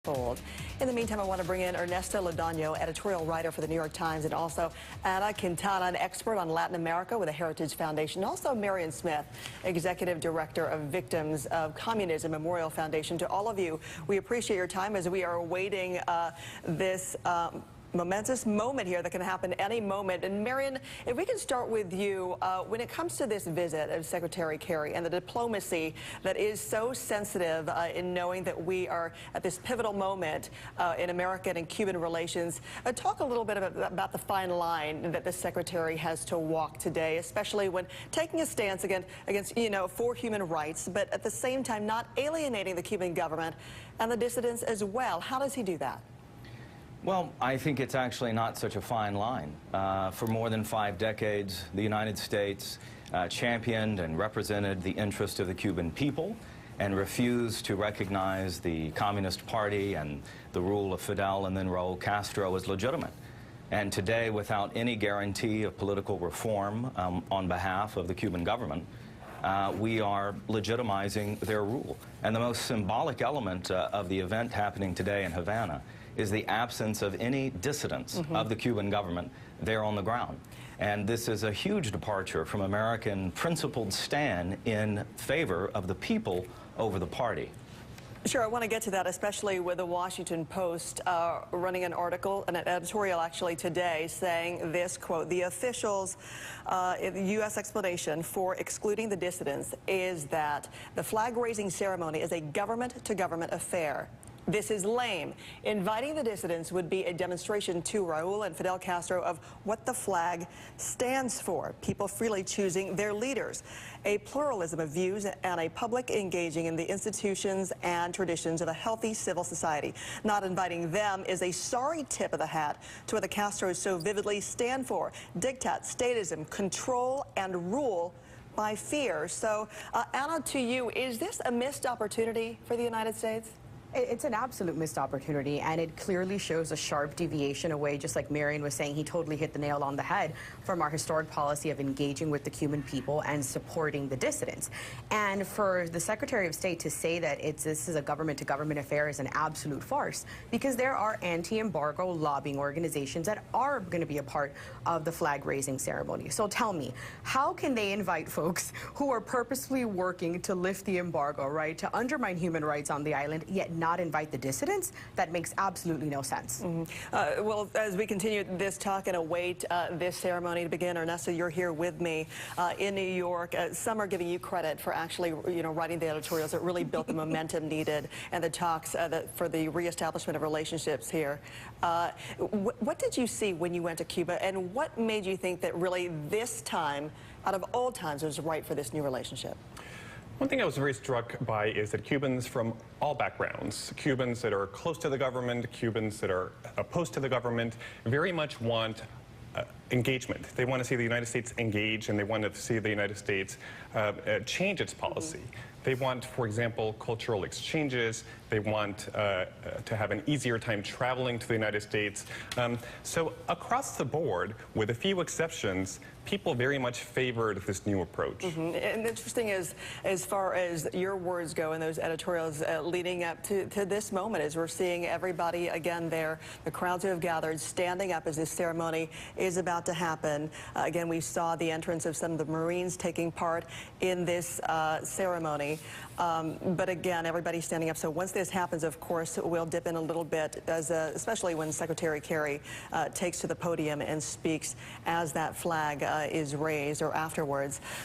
Fold. In the meantime, I want to bring in Ernesto Lodano, editorial writer for the New York Times, and also Ana Quintana, an expert on Latin America with the Heritage Foundation, and also Marion Smith, executive director of Victims of Communism Memorial Foundation. To all of you, we appreciate your time as we are awaiting this momentous moment here that can happen any moment. And Marion, if we can start with you, when it comes to this visit of Secretary Kerry and the diplomacy that is so sensitive in knowing that we are at this pivotal moment in American and Cuban relations, talk a little bit about the fine line that the Secretary has to walk today, especially when taking a stance against for human rights, but at the same time not alienating the Cuban government and the dissidents as well. How does he do that? Well, I think it's actually not such a fine line. For more than 5 decades, the United States championed and represented the interest of the Cuban people and refused to recognize the Communist Party and the rule of Fidel and then Raul Castro as legitimate. And today, without any guarantee of political reform on behalf of the Cuban government, we are legitimizing their rule. And the most symbolic element of the event happening today in Havana is the absence of any dissidents of the Cuban government there on the ground. And this is a huge departure from American principled stand in favor of the people over the party. Sure, I want to get to that, especially with the Washington Post running an article, an editorial actually today, saying this, quote, the officials, the U.S. explanation for excluding the dissidents is that the flag-raising ceremony is a government-to-government affair. This is lame. Inviting the dissidents would be a demonstration to Raul and Fidel Castro of what the flag stands for, people freely choosing their leaders, a pluralism of views, and a public engaging in the institutions and traditions of a healthy civil society. Not inviting them is a sorry tip of the hat to what the Castros so vividly stand for, diktat, statism, control, and rule by fear. So, Ana, to you, is this a missed opportunity for the United States? It's an absolute missed opportunity, and it clearly shows a sharp deviation away, just like Marion was saying. He totally hit the nail on the head from our historic policy of engaging with the Cuban people and supporting the dissidents. And for the Secretary of State to say that this is a government-to-government affair is an absolute farce, because there are anti-embargo lobbying organizations that are going to be a part of the flag-raising ceremony. So tell me, how can they invite folks who are purposely working to lift the embargo, right, to undermine human rights on the island, yet not invite the dissidents? That makes absolutely no sense. Well, as we continue this talk and await this ceremony to begin, Ernesto, you're here with me in New York. Some are giving you credit for actually, writing the editorials that really built the momentum needed and the talks for the reestablishment of relationships here. What did you see when you went to Cuba, and what made you think that really this time, out of all times, was right for this new relationship? One thing I was very struck by is that Cubans from all backgrounds, Cubans that are close to the government, Cubans that are opposed to the government, very much want engagement. They want to see the United States engage, and they want to see the United States change its policy. They want, for example, cultural exchanges. They want to have an easier time traveling to the United States. So across the board, with a few exceptions, people very much favored this new approach. And interesting is, as far as your words go in those editorials leading up to this moment, as we're seeing everybody again there, the crowds who have gathered standing up as this ceremony is about to happen. Again, we saw the entrance of some of the Marines taking part in this ceremony. But again, everybody's standing up. So once this happens, of course, we'll dip in a little bit, especially when Secretary Kerry takes to the podium and speaks as that flag is raised or afterwards.